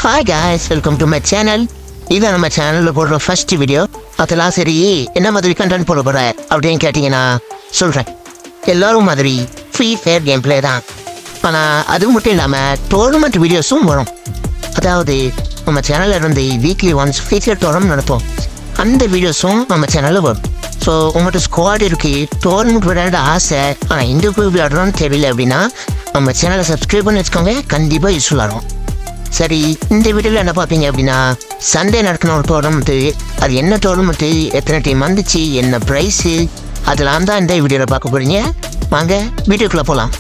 Hi guys, welcome to my channel. இதான் நம்ம சேனலில் போடுற ஃபர்ஸ்ட் வீடியோ. அதெல்லாம் சரி, என்ன மாதிரி கண்டென்ட் போட போகிற அப்படின்னு கேட்டிங்கன்னா சொல்கிறேன். எல்லோரும் மாதிரி ஃப்ரீ ஃபயர் கேம் பிளே தான். ஆனால் அது மட்டும் இல்லாமல் டோர்னமெண்ட் வீடியோஸும் வரும். அதாவது நம்ம சேனலில் இருந்து weekly once free fire tournament நடப்போம். அந்த வீடியோஸும் நம்ம சேனலில் வரும். ஸோ உங்கள்கிட்ட ஸ்குவாட் இருக்குது, டோர்னமெண்ட் விளையாட ஆசை, ஆனால் இந்த போய் விளையாடுறோன்னு தெரியல அப்படின்னா நம்ம சேனலை சப்ஸ்கிரைப் பண்ணி வச்சுக்கோங்க. கண்டிப்பாக யூஸ்ஃபுல்லாக இருக்கும். சரி, இந்த வீடியோவில் என்ன பார்ப்பீங்க அப்படின்னா சண்டே நடக்கின ஒரு டோர்னமெண்ட்டு, அது என்ன டோர்னமெண்ட்டு, எத்தனை டீம் வந்துச்சு, என்ன ப்ரைஸு, அதெல்லாம் தான் இந்த வீடியோவில் பார்க்க போகிறீங்க. வாங்க வீடியோக்குள்ளே போகலாம்.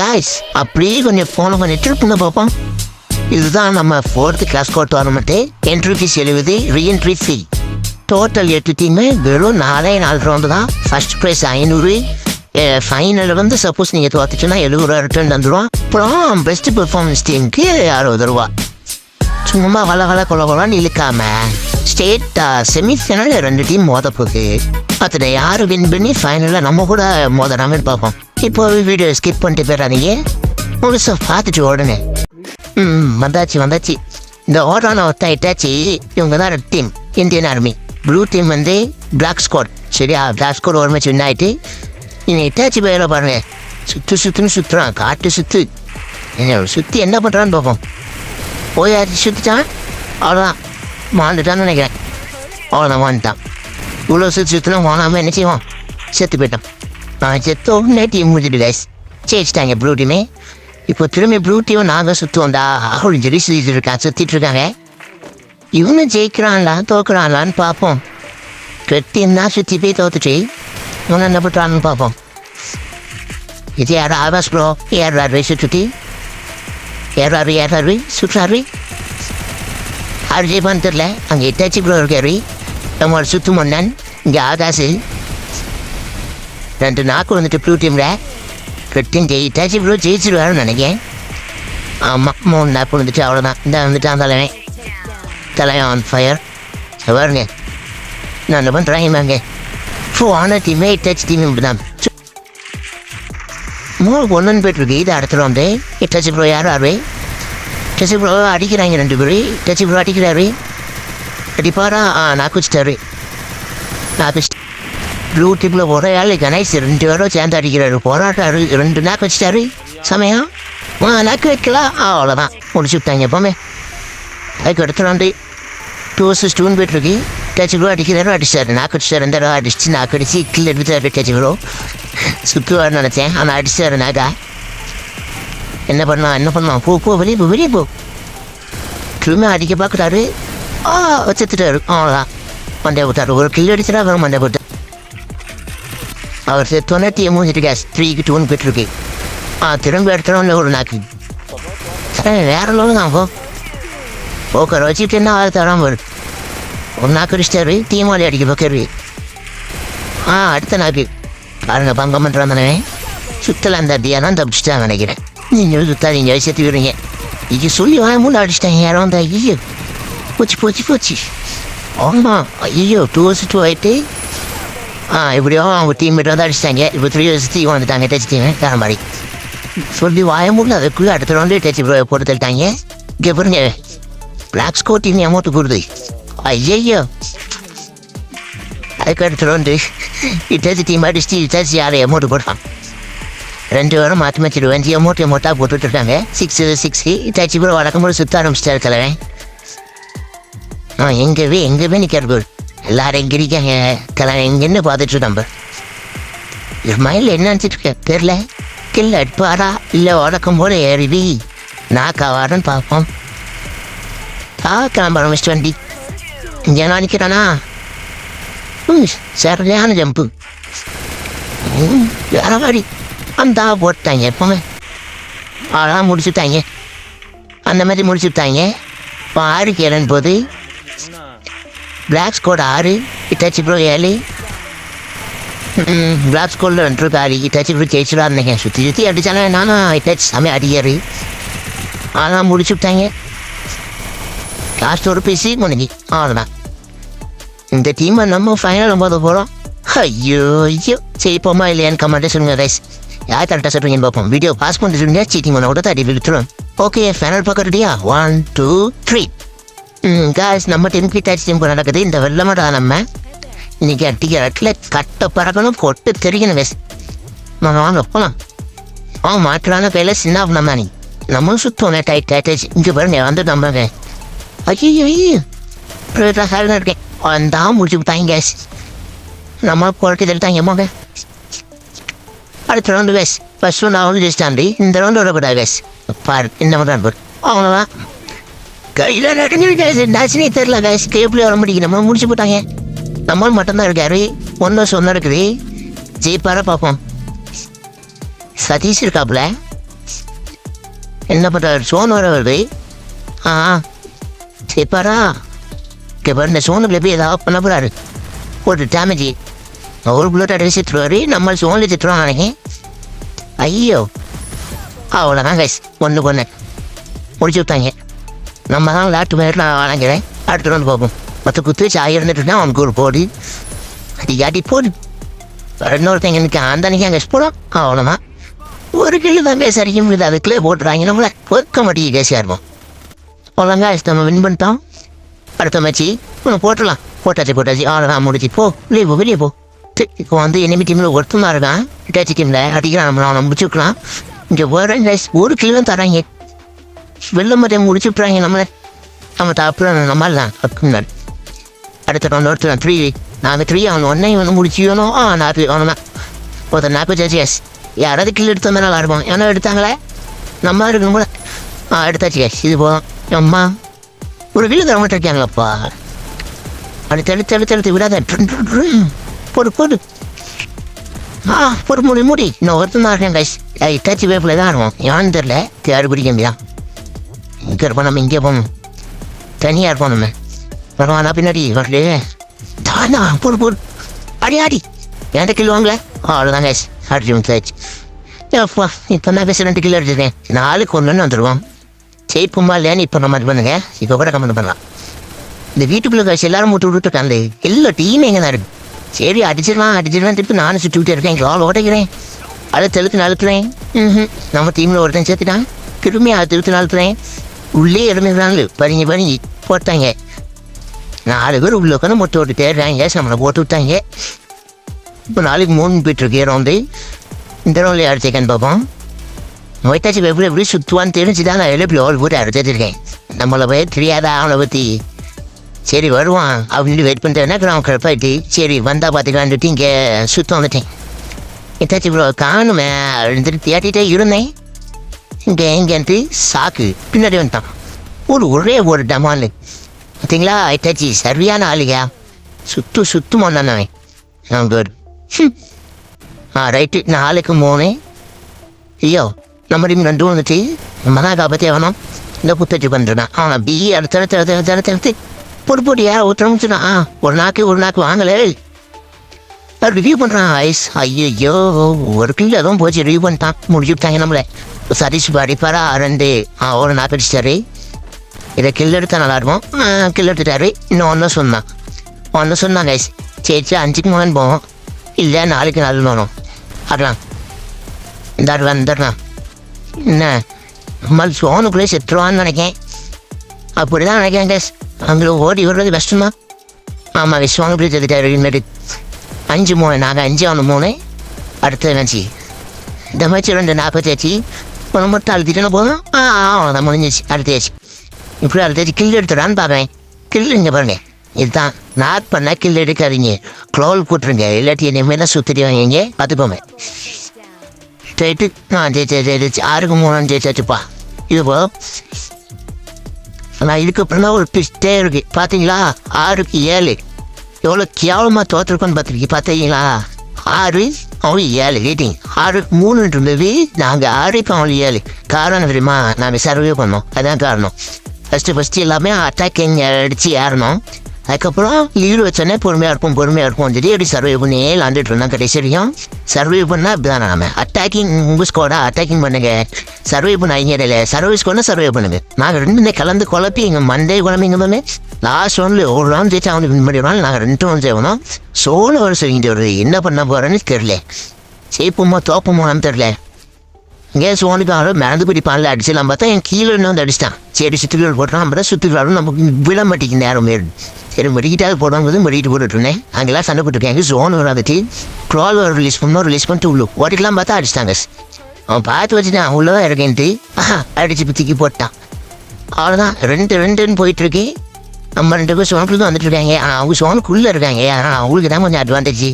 காய்ஸ், அப்படியே கொஞ்சம் ஃபோனை பண்ணிட்டு இருப்பீங்க பார்ப்போம். இதுதான் நம்ம 4th class code tournament. Entry fee 70, reentry fee. Total 8 team, வெறும் 4 ரவுண்டு தான். First prize 500. ஃபைனலில் வந்து சப்போஸ் நீங்கள் தோத்துச்சுன்னா 70 ரூபா ரிட்டர்ன் தந்துடுவோம். அப்புறம் பெஸ்ட் பெர்ஃபார்மன்ஸ் டீமுக்கு 60 ரூபா. சும்மா கொலன்னு இழுக்காமல் ஸ்டேட் செமிஃபைனல் 2 டீம் மோத போகுது. அதில் யார் வின் பண்ணி ஃபைனலில் நம்ம கூட மோதலாமே பார்ப்போம். இப்போ வீடியோ ஸ்கிப் பண்ணிட்டு போயிடாதீங்க, முழுசாக பார்த்துட்டு உடனே. வந்தாச்சு. இந்த ஓடான ஒத்தாயிட்டாச்சு. இவங்க தான் red team, Indian army. Blue team வந்து பிளாக் ஸ்குவாட். சரியா, பிளாக் ஸ்குவாட் ஒரு மேட்ச் வின் ஆகிட்டு இனி இட்டாச்சி பயில பாருங்க. சுற்றுறான், காட்டு சுற்றி என்ன பண்ணுறான்னு பார்ப்போம். போயாச்சு, சுற்றிட்டான், அவ்வளோதான், வாழ்ந்துட்டான்னு நினைக்கிறேன். அவ்வளோதான், வாழ்ந்துட்டான். இவ்வளோ சுற்றினா வாழாமல் என்ன செய்வோம், செத்து போயிட்டான். செத்தோன்னே டீம் முடிஞ்சிட்டு கைஸ், ஜெயிச்சிட்டாங்க ப்ளூ டீமே. இப்போ திரும்பி ப்ளூ டீம் நாங்கள் சுற்றுவோம்டா அப்படின்னு சொல்லி சுற்றிட்டு இருக்காங்க. இவனு ஜெயிக்கிறான்லா தோக்குறான்லான்னு பார்ப்போம். ரெட் டீம் தான் சுற்றி போய் தோத்துட்டு இவனை என்ன பண்ணுறான்னு பார்ப்போம். இது யாரும் ஆவாஸ் ப்ரோ ஏறாரு சுற்றி ஏறாரு சுற்றாரு. ஆறு ஜெயிப்பான்னு தெரில. அங்கே இட்டாச்சி ப்ரோ இருக்காரு, நம்மளோட சுத்து மன்னன். இங்கே ஆகாசு 2 நாக்கு வந்துட்டு ப்ளூ டீமில். ரெட் டீம் இட்டாச்சி ப்ரோ ஜெயிச்சிருவாருன்னு நினைக்கிறேன். ஆமாம், 3 நாக்கு வந்துட்டு, அவ்வளோதான். இந்த வந்துட்டான் தலைவன் ஆன் ஃபயர். பாருங்க, நான் என்ன பண்ணுறேன் ஆன டீமே டச் டீம் இப்படி தான் 3-1 போய்ட்டுருக்கு. இது அடுத்த வந்து டச் ப்ரோ யார் டச் ப்ரோ அடிக்கிறாங்க 2 பேர். டச் ப்ரோ அடிக்கிறாரு, அடிப்பாரா? நாக்கு வச்சுட்டாரு. ப்ளூ டீமில் ஒரே ஆள் கணேஷ் 2 பேரும் சேர்ந்து அடிக்கிறாரு. போராட்டாரு, 2 நாக்கு வச்சுட்டாரு. சமயம் நாக்கு வைக்கலாம், அவ்வளோதான், முடிச்சு விட்டாங்க. எப்போவுமே அதுக்கு அடுத்த வந்து 2-2 போய்ட்டுருக்கு. டச் ப்ரோ அடிச்சாரு, நாக்கு வச்சுட்டாரு. 2 தடவை அடிச்சு நாக்கு அடிச்சு கீழே எடுத்துட்டாரு. டச் ப்ரோ சுற்றுவார்னு நினச்சேன், ஆனால் அடிச்சாரு நாக்கா. என்ன பண்ணலாம், போ வெளியே போ. திரும்ப அடிக்க பார்க்குறாரு, வச்சுட்டாரு. அவ்வளோதான், மண்டை போட்டார். ஒரு கில் அடிச்சுட்டா அவர் மண்டை போட்டார். அவர் 90 மூஞ்சிட்டு கேஸ் 3-2 போய்ட்டுருக்கு. திரும்ப எடுத்துகிறோம் ஒரு நாக்கு. வேற லோடு தான் போக்கர் வச்சுட்டு என்ன தராமல் வரும். ஒரு நாக்கு அடிச்சிட்டாரு, தீமாலி அடிக்க பார்க்கரு. அடுத்த நாக்கு பாருங்க, பங்கம் பண்ணுறாந்தானே சுத்தலாம். அந்த அடியாதான் தப்பிச்சுட்டாங்க நினைக்கிறேன். நீங்கள் சுத்தாதீங்க, சேர்த்து விடுறீங்க. இது சொல்லி மூணு அடிச்சிட்டாங்க யாரும் அந்த. ஐயோ, போச்சு. ஆமாம், ஐயோ 2-2 ஆகிட்டு. எப்படியோ அவங்க டீம்மேட் வந்து அடிச்சிட்டாங்க. இப்போ 3-3 வந்துட்டாங்க டச் டீமு. வேறு மாதிரி சொல்லி மூணு அதுக்குள்ளே அடுத்த ரவுண்டு டச் போட்டு தள்ளிட்டாங்க. இங்கே பாருங்க, பிளாக் ஸ்கோர் டீம் அமௌண்ட் கொடுது. ஐயோ, அதுக்கு அடுத்த ரவுண்டு இட்டாச்சி டீம் அடிச்சு இட்டாச்சி 6 அமௌண்ட் போட்டான். 2 வாரம் மாற்றி 20 அமௌண்ட்டாக போட்டுட்டு இருக்காங்க. 6 இட்டாச்சி கூட வழக்கம்போது சுற்ற ஆரம்பிச்சிட்டாரு தலைவன். எங்கேவே நிற்கிறது. எல்லாரும் எங்கே இருக்காங்க தலைவன், எங்கன்னு பார்த்துட்டு நம்ம மைண்டில் என்ன நினச்சிட்டு இருக்க தெரில. கில்ல அடிப்பாரா இல்லை வழக்கம் போல ஏறிவி நாக்காவாரன்னு பார்ப்போம். கிளம்ப ஆரம்பிச்சிட்டு வண்டி இங்கே நினைக்கிறானா. சரியான ஜம்பு வேற மாதிரி அந்த போட்டாங்க. எப்போவுமே அதான் முடிச்சுட்டாங்க, அந்த மாதிரி முடிச்சுட்டாங்க. இப்போ 6க்கு 7 போது black squad 6, Itachi bro 7. Black ஸ்கோடில் 2 6, இட்டாச்சி ப்ரோ ஜெயிச்சுடா இருந்தேங்க. சுற்றி அடித்தாலும் நானும் இட்டாச்சி சமையல் அடிக்காரு. அதான் முடிச்சு விட்டாங்க. லாஸ்ட் ஒரு பேசி முடிஞ்சு, அவ்வளோதான். இந்த டீமை நம்ம ஃபைனல் போத போகிறோம். ஐயோ ஐயோ சரி போமா இல்லையான்னு கமெண்ட்டே சொல்லுங்கள் கைஸ். யார் கரெக்டாக சொல்கிறீங்கன்னு பார்ப்போம். வீடியோ பாஸ் பண்ணிட்டு இருந்தீங்க சீட்டிங் பண்ண கூட தட்டி விட்டுரும். ஓகே ஃபைனல் பார்க்க ரெடியா? 1 2 3. காய்ஸ் நம்ம டீம் கிட்டாச்சு டீம் நடக்குது. இந்த வெள்ளமாட்டா நம்ம இன்னைக்கு அட்டிக்கிற இடத்துல கட்ட பறக்கணும் கொட்டு தெரிக்கணும் கைஸ். நம்ம வாங்க போகலாம். மாற்றான கையில் சின்ன நம்ம நீ நம்மளும் சுத்தம் டைட் டைட்டாச்சு. இங்கே பாருங்க வந்து நம்பங்க. ஐயோ இருக்கேன் அந்த முடிச்சு விட்டாங்க கேஸ். நம்ம குழந்தை தள்ளிட்டாங்க எம்மாங்க. அடுத்த ரவுண்டு வேஸ் ஃபர்ஸ்ட் ரவுண்ட் அவங்க ஜெயிச்சிட்டாண்டி. இந்த ரவுண்டு வரக்கூடாது வேஸ். பாரு இந்த மாதிரி தான் அவ்வளோதான். கையில் நச்சுனே தெரில கேஸ். கேபிள் வர முடியும். நம்ம முடிச்சு போட்டாங்க. நம்மளும் மட்டும்தான் இருக்காரு. ஒன்று சொன்ன இருக்குது ஜெயிப்பார பார்ப்போம். சதீஷ் இருக்காப்புல என்ன பண்ணுறாரு? சோன் வர வருது. ஜெயிப்பாரா? பாரு இந்த சோனுக்குள்ள போய் ஏதாவது பண்ண போகிறாரு. ஒரு டேமேஜ் ஒரு புல்லட் அடிச்சு திட்டுவாரு. நம்ம சோனில் திட்டுறோம் நினைக்கேன். ஐயோ அவ்வளோதான் கைஸ். ஒன்று முடிச்சு விட்டாங்க. நம்ம தான் லாட்டு மேலே நான் வணங்குறேன். அடுத்த ரவுண்டு பார்ப்போம். மற்ற குத்து சாய் இருந்துட்டுனா அவனுக்கு ஒரு போடு அடி போடு. இன்னொருத்தங்க எனக்கு அந்த அன்னைக்கு அங்கே போடும். அவ்வளோதான் ஒரு கிலோ தான் கேஸ் அடிக்க முடியுது. அதுக்குள்ளே போட்டுறாங்க. நம்மள பொறுக்க மாட்டேங்க கேஸாக இருப்போம். அவ்வளோங்க நம்ம வின் பண்ணிட்டோம். அடுத்த மேட்ச்சு போட்டுடலாம். போட்டாச்சு அவ்வளோதான் முடிச்சு. வெளியே போ. இப்போ வந்து எனிமி டீமில் ஒருத்தமாக இருக்கான். டேச்சி டீமில் அடிக்கிறான். நம்ம முடிச்சுக்கலாம். இங்கே போகிறேன் கைஸ். ஒரு கிலோ தராங்க. வெள்ள மாதிரி முடிச்சு விட்றாங்க நம்மளை. நம்ம அப்புறம் நம்மளால் தான் முன்னாடி அடுத்த ரவுண்ட் ஒருத்தர் 3 நாங்கள் 3 அவன் ஒன்னே வந்து முடிச்சு வேணும். நான் அவனு தான் ஒருத்தர் 40 எஸ். யாராவது கில் எடுத்த மாதிரி நல்லா இருப்போம். ஏன்னா எடுத்தாங்களே நம்ம இருக்கணும் கூட. எடுத்தாச்சு கேஸ். இது போதும். அம்மா ஒரு கிலோ தர மாட்டே இருக்காங்களப்பா. அடுத்து விடாத போடு மூடி. இன்னும் ஒருத்தன் தான் இருக்கேன் கைஸ். இட்டாச்சி வேப்பில் தான் இருக்கும். ஏன்னு தெரில. யாரு பிடிக்க முடியாது. இங்கே இருப்போம். நம்ம இங்கே போகணும். தனியாக இருப்போம். நம்ம பரவாயில்ல பின்னாடி வரலே தானா போடு அடி என்கிட்ட கிலோ வாங்கல. அவ்வளோதான் கைஸ். அடிச்சு அப்பா இப்போ நான் பேச 2 கிலோ அடிச்சிருக்கேன். 4 கொண்டு வந்துடுவோம். செய்ப்போமா இல்லையான்னு இப்போ நம்ம இது பண்ணுங்க. இப்போ கூட கமெண்ட் பண்ணலாம். இந்த வீட்டுக்குள்ளே காசு எல்லாரும் விட்டுருக்காங்க. எல்லா டீம் எங்கே தான் இருக்கு. சரி அடிச்சிடலாம் திருப்பி நானும் சுற்றி விட்டு இருக்கேன். எங்கள் ஓடைக்கிறேன். அதை அழுத்துறேன். நம்ம டீமில் ஒருத்தன் சேர்த்துட்டான். திரும்பி அதை அழுத்துறேன். உள்ளே இறந்துறாங்க. பறிங்க போட்டாங்க. 4 பேர் உள்ள உட்காந்து மொட்டை விட்டு தேடுறாங்க. நம்மளை போட்டு விட்டாங்க. இப்போ 3 போயிட்டுருக்கு ரவுண்டு. இந்த ரவுண்டில் அடிச்சேக்கான்னு பார்ப்போம். ஒயிட்டாச்சு எப்படி சுற்றுவான்னு தெரிஞ்சுதான் நான் எப்படி ஓல் போட்டு அடிச்சிருக்கேன். நம்மளை போய் தெரியாதா அவனை பற்றி. சரி வருவான் அப்படின்னு வெயிட் பண்ணிட்டேன்னா அவன் கடுப்பாயிட்டு சரி வந்தால் பார்த்துக்கலான்ட்டு இங்கே சுத்தம் வந்துட்டேன். எத்தாச்சும் இவ்வளோ காணுமே இருந்துட்டு தேட்டிகிட்டே இருந்தேன். இங்கேன்ட்டு சாக்கு பின்னாடி வந்துட்டான். ஒரே ஒரு டமால் பார்த்தீங்களா? எட்டாச்சு சரியான ஆளுயா. சுத்தம் வந்தானவன். குட். ரைட்டு 4க்கு 3. ஐயோ நம்ம டீம் 2 வந்துச்சு. நம்ம தான் காப்பாற்றே வேணும். இந்த புத்தச்சு பண்ணுறான். அவனை பி அடுத்தடுத்து பொறுப்போட்டியா ஒருத்தரமுச்சுனா ஒரு நாக்கு வாங்கலே. ரிவ்யூ பண்ணுறான் ஐஸ். ஐயோ ஒரு கிலோ அதுவும் போச்சு. ரிவ்யூ பண்ணிட்டான். முடிச்சு விட்டாங்க நம்மளை. சதீஷ் அடிப்பாரா 2 ஒரு நாக்கு அடிச்சிட்டாரு. இதை கில் எடுத்தால் நல்லாயிருக்கும். கில் எடுத்துட்டாரு. இன்னும் ஒன்று சொன்னாங்க ஐஸ். சரி 5க்கு 3 போவோம். இல்லை 4க்கு 4 வேணும். அதெல்லாம் இந்தாருலாம் என்ன நம்மள் சோனுக்குள்ளே செத்துருவான்னு நினைக்கேன். அப்படி தான் நினைக்கிறேன் கேஸ். அங்கே ஓடி வர்றது கஷ்டம்தான். ஆமாம் விஸ்வாங்க இப்படி செத்துட்டாரு. இனிமேட்டு 5-3 நாங்கள் 5 அவனு 3. அடுத்த மேட்ச்சு இந்த மேட்ச் 2 40 ஒன்று மட்டும் அழுத்திட்டேன்னு போதும். அவ்வளோதான் முடிஞ்சிச்சு. அடுத்தாச்சு இப்படி அடுத்தாச்சு கில் எடுத்துடான்னு பார்க்குறேன். கில் இங்கே பாருங்க. இதுதான் நாட் பண்ணால் கில் எடுக்காதீங்க. க்ளோல் போட்டுருங்க. இல்லாட்டி இனிமேல் தான் சுற்றிட்டு வாங்க. பார்த்துப்போமே ஸ்ட்ரைட்டு. ஜெயிச்சு 6க்கு 3 ஜெயிச்சாச்சுப்பா. இது போதும். ஆனால் இதுக்கப்புறம் தான் ஒரு ட்விஸ்டே இருக்குது. பார்த்தீங்களா? 6க்கு 7 எவ்வளோ கேவலமாக தோற்றுருக்கோன்னு பார்த்தீங்களா? 6 அவன் 7 ரேட்டிங். 6க்கு 3 இருந்தது. நாங்கள் 6க்கு அவன் 7. காரணம் தெரியுமா? நாங்கள் சர்வே பண்ணோம். அதான் காரணம். ஃபஸ்ட்டு எல்லாமே அட்டாக்கிங் அடித்து ஏறணும். அதுக்கப்புறம் லீடு வச்சோன்னே பொறுமையாக இருப்போம் திடீர்னு சர்வே பண்ணி விளாண்டுட்டு இருந்தோம். கடைசியும் சர்வே பண்ணால் இப்படி தானே நம்ம அட்டாக்கிங் உங்கள் ஸ்கோடா அட்டாக்கிங் பண்ணுங்க, சர்வே பண்ண ஐங்கியடையில் சர்வே ஸ்கோடா சர்வே பண்ணுங்க. நாங்கள் ரெண்டு குழந்து குழப்பி எங்கள் மண்டே குழம்பிங்க லாஸ்ட் ஒன்ல ஒரு ரவுண்ட் ஜெயிச்சு அவனுக்கு வின் பண்ணிடுவாங்க. நாங்கள் 2 ரவுண்ட் செய்வோம். சோழ ஒரு சொல்லிட்டு வருது என்ன பண்ண போகிறேன்னு தெரில. ஜெயிப்போமோ தோப்போமோன்னு தெரில. இங்கே சோனிக்காக மிளந்து பிடிப்பான்ல அடிச்சுலாம் பார்த்தா என் கீழே இன்னும் வந்து அடிச்சிட்டான். சரி சுற்றுகள் போட்டான். நம்ம தான் சுற்றுலாரும் நமக்கு விழ மாட்டேங்குது நேரம் மாரி. சரி மெடிக்கிட்டாவது போடுவாங்க மெடிக்கிட்டு போட்டுருந்தேன். அங்கெல்லாம் சண்டை போட்டுருக்காங்க. ஜோன் வராதுட்டு க்ரால் ரிலீஸ் பண்ணிட்டு உள்ளு ஓட்டிக்கலாம் பார்த்தா அடிச்சிட்டாங்க. அவன் பார்த்து வச்சுட்டான் உள்ளதான் இருக்கேன்ட்டு அடிச்சு பித்திக்கி போட்டான். அவ்வளோதான் 2-2ன்னு போயிட்டுருக்கு. நம்ம 2 பேர் சோனுக்குள்ள தான் வந்துட்டு இருக்காங்க. அவங்க சோனுக்குள்ளே இருக்காங்க. ஆனால் அவங்களுக்கு தான் கொஞ்சம் அட்வான்டேஜ்.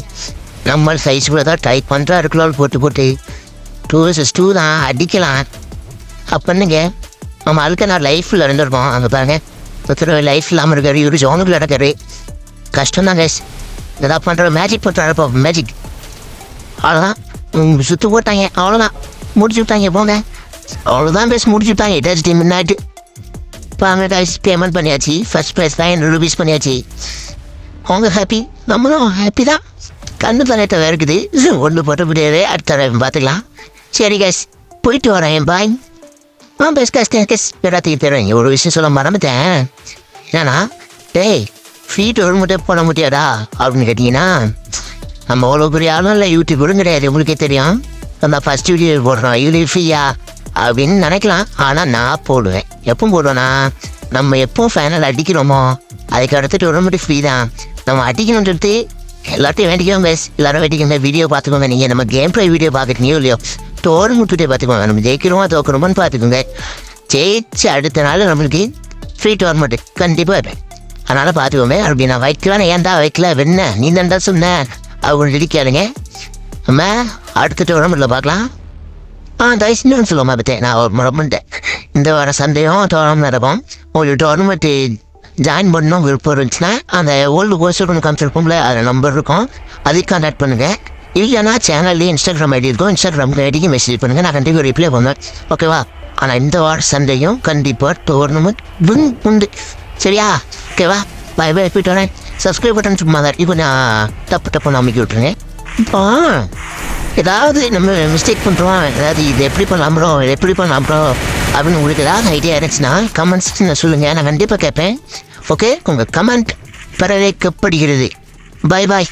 நம்ம சைஸ் கூட தான் டைப் பண்ணுறா இருக்கலாம் போட்டு 2 vs 2 தான் அடிக்கலாம். அப்போன்னுங்க நம்ம அதுக்கு நான் லைஃப்பில் இருந்திருப்போம். அங்கே பாருங்க ஒருத்தர் லைஃப் இல்லாமல் இருக்காரு. இவர் ஜோனுக்குள்ள இருக்காரு. கஷ்டம் தான் கைஸ். ஏதாவது பண்ணுற மேஜிக் பண்ணுறாருப்பா மேஜிக். அவ்வளோதான் சுற்று போட்டாங்க. அவ்வளோதான் முடிச்சு விட்டாங்க. போங்க அவ்வளோதான் பேசி முடிச்சு விட்டாங்க. டச் டீம் முன்னாடி பாங்க கைஸ் பேமெண்ட் பண்ணியாச்சு. ஃபர்ஸ்ட் ப்ரைஸ் தான் ₹100 பண்ணியாச்சு. அவங்க ஹாப்பி, நம்மளும் ஹாப்பி தான். கண்ணு தனிட்ட இருக்குது. ஒன்று போட்ட முடியாது. அடுத்த பார்த்துக்கலாம். சரி கேஸ் போயிட்டு வரேன் பாய். பெஸ்ட் கேஸ் எல்லாத்தையும் தருவேன். ஒரு விஷயம் சொல்ல மறந்துட்டேன். என்னன்னா டேய் ஃப்ரீ டோர் மட்டும் போட முடியாதா அப்படின்னு கேட்டிங்கன்னா நம்ம அவ்வளோ பெரிய ஆளும் இல்லை, யூடியூபரும் கிடையாது. உங்களுக்கே தெரியும். நம்ம ஃபஸ்ட் வீடியோ போடுறோம் இது ஃப்ரீயா அப்படின்னு நினைக்கலாம். ஆனால் நான் போடுவேன். எப்போ போடுவேன்னா நம்ம எப்போ ஃபைனல் அடிக்கிறோமோ அதுக்கு அடுத்துட்டு ஒரு மட்டும் ஃப்ரீ தான். நம்ம அடிக்கணுன்றது எல்லாத்தையும் வேண்டிக்கோங்க பேஸ். எல்லாரும் வேண்டிக்கோங்க. வீடியோ பார்த்துக்கோங்க. நீங்கள் நம்ம கேம் ப்ளே வீடியோ பார்க்குறீங்களோ இல்லையோ டோர் முட்டுட்டே பார்த்துக்கோங்க. நம்ம ஜெயிக்கிறோமா தோக்கணுமான்னு பார்த்துக்கோங்க. ஜெயிச்சு அடுத்த நாள் நம்மளுக்கு ஃப்ரீ டோர்மெண்ட்டு கண்டிப்பாக இருப்பேன். அதனால் பார்த்துக்கோங்க. அப்படி நான் வைக்கலாம் ஏன்டா வைக்கல வெண்ண நீ தான்டா சொன்னேன் அப்படின்னு இடிக்காதுங்க. நம்ம அடுத்த டோர்மெண்ட்டில் பார்க்கலாம். தயவுன்னு சொல்லுவோம் பார்த்தேன் நான் ஒரு முறை பண்ணிட்டேன். இந்த வார சண்டையும் டோர்மெண்ட் நடப்போம். ஒரு டோர்மெண்ட்டு ஜாயின் பண்ணணும் விருப்பம் இருந்துச்சுன்னா அந்த ஓல்டு கோர்ஸ் ஒன்று காமிச்சிருப்போம்ல அதில் நம்பர் இருக்கும். அதுக்கு கான்டாக்ட் பண்ணுங்கள். இல்லைன்னா சேனல்லேயே இன்ஸ்டாகிராம் ஐடி இருக்கும். இன்ஸ்டாகிராமுக்கு ஐடிக்கு மெசேஜ் பண்ணுங்கள். நான் கண்டிப்பாக ரிப்ளை பண்ணுவேன். ஓகேவா? ஆனால் இந்த வார சண்டையும் கண்டிப்பாக டோர்னமெண்ட் உண்டு. சரியா? ஓகேவா? பை போயிட்டு வரேன். சப்ஸ்கிரைப் பட்டன் சும்மா தான் இப்போ நான் தப்பு நம்பிக்கை விட்டுருங்க. இப்போ ஏதாவது நம்ம மிஸ்டேக் பண்ணுறோம், ஏதாவது இது எப்படி பண்ணலாம்றோம் அப்படின்னு உங்களுக்கு ஏதாவது ஐடியா இருந்துச்சுன்னா கமெண்ட்ஸ் சொல்லுங்கள். நான் கண்டிப்பாக கேட்பேன். ஓகே, உங்கள் கமெண்ட் வரவேற்கப்படுகிறது. பாய்.